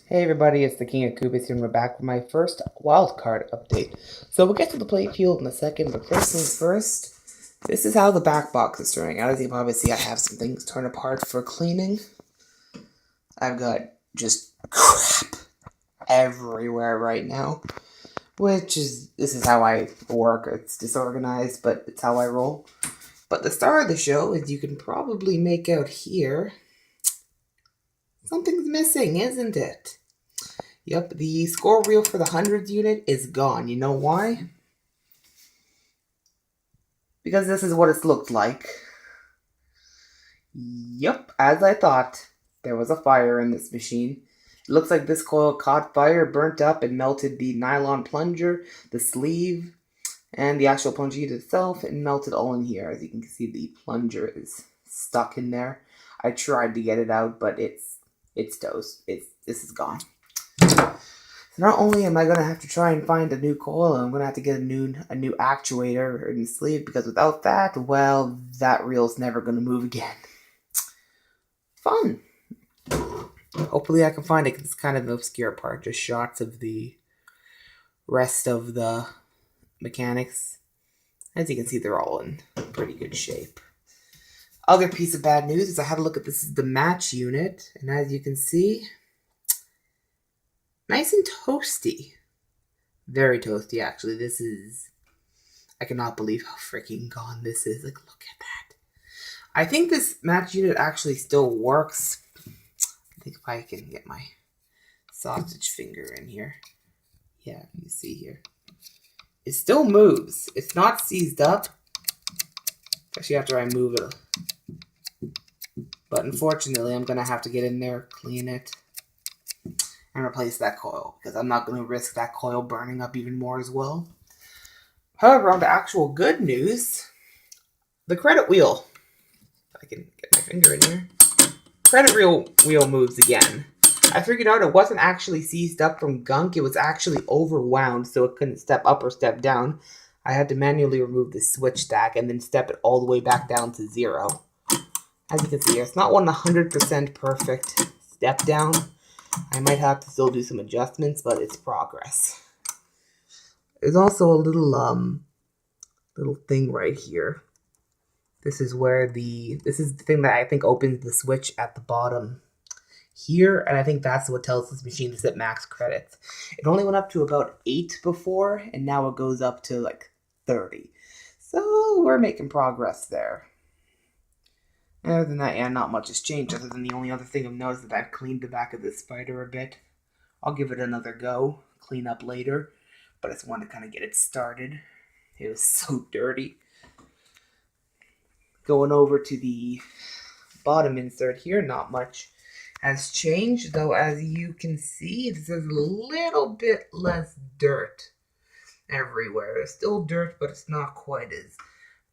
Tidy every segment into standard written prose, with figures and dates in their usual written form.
Hey everybody, it's the King of Kubis here and we're back with my first wildcard update. So we'll get to the playfield in a second, but first things first, this is how the back box is turning out. As you can probably see, I have some things torn apart for cleaning. I've got just crap everywhere right now, this is how I work. It's disorganized, but it's how I roll. But the star of the show, as you can probably make out here, something's missing, isn't it? Yep, the score reel for the hundreds unit is gone. You know why? Because this is what it's looked like. Yep, as I thought, there was a fire in this machine. It looks like this coil caught fire, burnt up, and melted the nylon plunger, the sleeve, and the actual plunger unit itself, and melted all in here. As you can see, the plunger is stuck in there. I tried to get it out, but it's toast. This is gone. So not only am I going to have to try and find a new coil, I'm going to have to get a new actuator in the sleeve, because without that, well, that reel's never going to move again. Fun. Hopefully I can find it, because it's kind of an obscure part. Just shots of the rest of the mechanics. As you can see, they're all in pretty good shape. Other piece of bad news is I had a look at the match unit, and as you can see, nice and toasty. Very toasty, actually. This is... I cannot believe how freaking gone this is. Like, look at that. I think this match unit actually still works. I think if I can get my sausage finger in here. Yeah, you see here. It still moves. It's not seized up. Especially after I move it. But unfortunately, I'm going to have to get in there, clean it, and replace that coil, because I'm not going to risk that coil burning up even more as well. However, on to actual good news, the credit wheel, if I can get my finger in here, credit wheel moves again. I figured out it wasn't actually seized up from gunk, it was actually overwound, so it couldn't step up or step down. I had to manually remove the switch stack and then step it all the way back down to 0. As you can see here, it's not 100% perfect step down. I might have to still do some adjustments, but it's progress. There's also a little thing right here. This is the thing that I think opens the switch at the bottom here, and I think that's what tells this machine to set max credits. It only went up to about 8 before, and now it goes up to like 30. So we're making progress there. Other than that, yeah, not much has changed, other than the only other thing I've noticed that I've cleaned the back of this spider a bit. I'll give it another go, clean up later, but I just wanted to kind of get it started. It was so dirty. Going over to the bottom insert here, not much has changed, though as you can see, there's a little bit less dirt everywhere. There's still dirt, but it's not quite as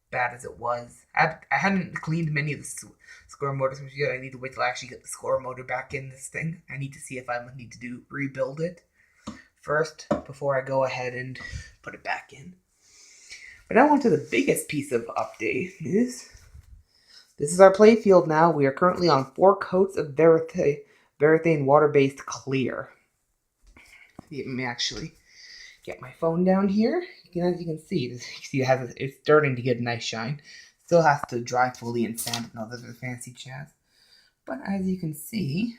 bad as it was. I hadn't cleaned many of the score motors yet. I need to wait till I actually get the score motor back in this thing. I need to see if I need to rebuild it first before I go ahead and put it back in. But now on to the biggest piece of update news. This is our playfield now. We are currently on 4 coats of Varathane water-based clear. Let me actually get my phone down here. As you can see, it's starting to get a nice shine. Still has to dry fully and sand and all the other fancy jazz. But as you can see,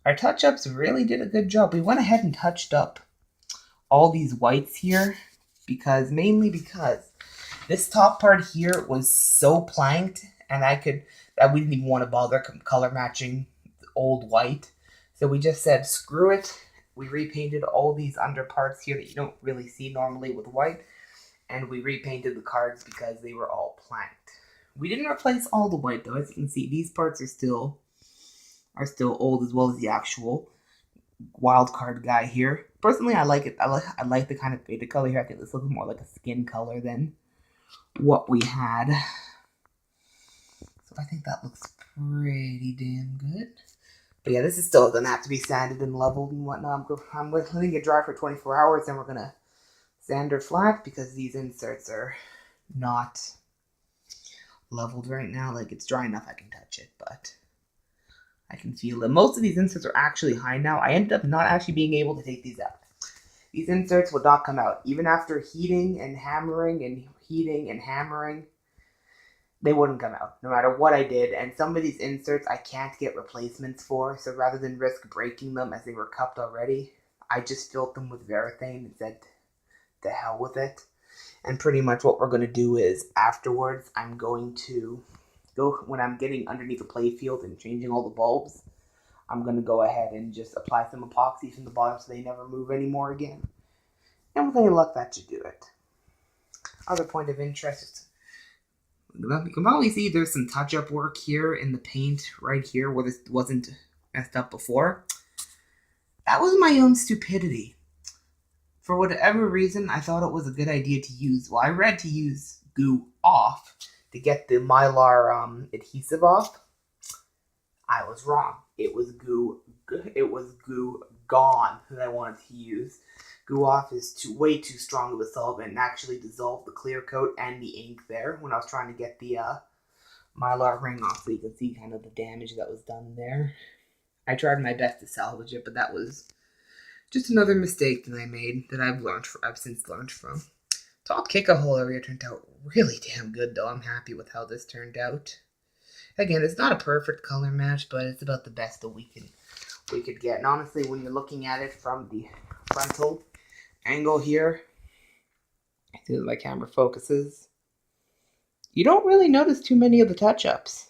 our touch-ups really did a good job. We went ahead and touched up all these whites here, mainly because this top part here was so planked, and that we didn't even want to bother color matching the old white. So we just said, screw it. We repainted all these under parts here that you don't really see normally with white, and we repainted the cards because they were all planked. We didn't replace all the white though. As you can see, these parts are still old, as well as the actual wild card guy here. Personally, I like it. I like the kind of faded color here. I think this looks more like a skin color than what we had. So I think that looks pretty damn good. But yeah, this is still going to have to be sanded and leveled and whatnot. I'm letting it dry for 24 hours, then we're going to sand her flat, because these inserts are not leveled right now. Like, it's dry enough I can touch it, but I can feel it. Most of these inserts are actually high now. I ended up not actually being able to take these out. These inserts would not come out. Even after heating and hammering and heating and hammering, they wouldn't come out, no matter what I did. And some of these inserts I can't get replacements for, so rather than risk breaking them as they were cupped already, I just filled them with Varathane and said, the hell with it. And pretty much what we're going to do is, afterwards, I'm going to go, when I'm getting underneath the playfield and changing all the bulbs, I'm going to go ahead and just apply some epoxy from the bottom so they never move anymore again. And with any luck, that should do it. Other point of interest, you can probably see there's some touch-up work here in the paint right here where this wasn't messed up before. That was my own stupidity. For whatever reason, I thought it was a good idea to use, well, I read to use goo off to get the Mylar adhesive off. I was wrong. It was goo gone that I wanted to use. Goo off is way too strong of a solvent and actually dissolved the clear coat and the ink there when I was trying to get the Mylar ring off, so you can see kind of the damage that was done there. I tried my best to salvage it, but that was just another mistake that I made that I've since learned from. Top kick-a-hole area turned out really damn good, though. I'm happy with how this turned out. Again, it's not a perfect color match, but it's about the best that we could get. And honestly, when you're looking at it from the frontal angle here, I see that my camera focuses, you don't really notice too many of the touch-ups.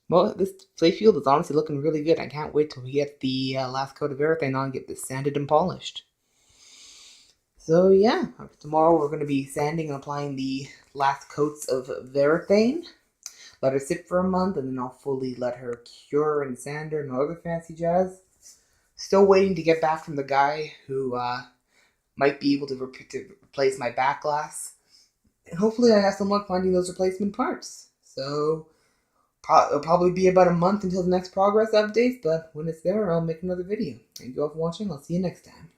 Well, this playfield is honestly looking really good. I can't wait till we get the last coat of Varathane on and get this sanded and polished. So yeah, tomorrow we're going to be sanding and applying the last coats of Varathane. Let her sit for a month, and then I'll fully let her cure and sand her and all other fancy jazz. Still waiting to get back from the guy who might be able to replace my back glass. And hopefully I have some luck finding those replacement parts. So it'll probably be about a month until the next progress updates, but when it's there, I'll make another video. Thank you all for watching. I'll see you next time.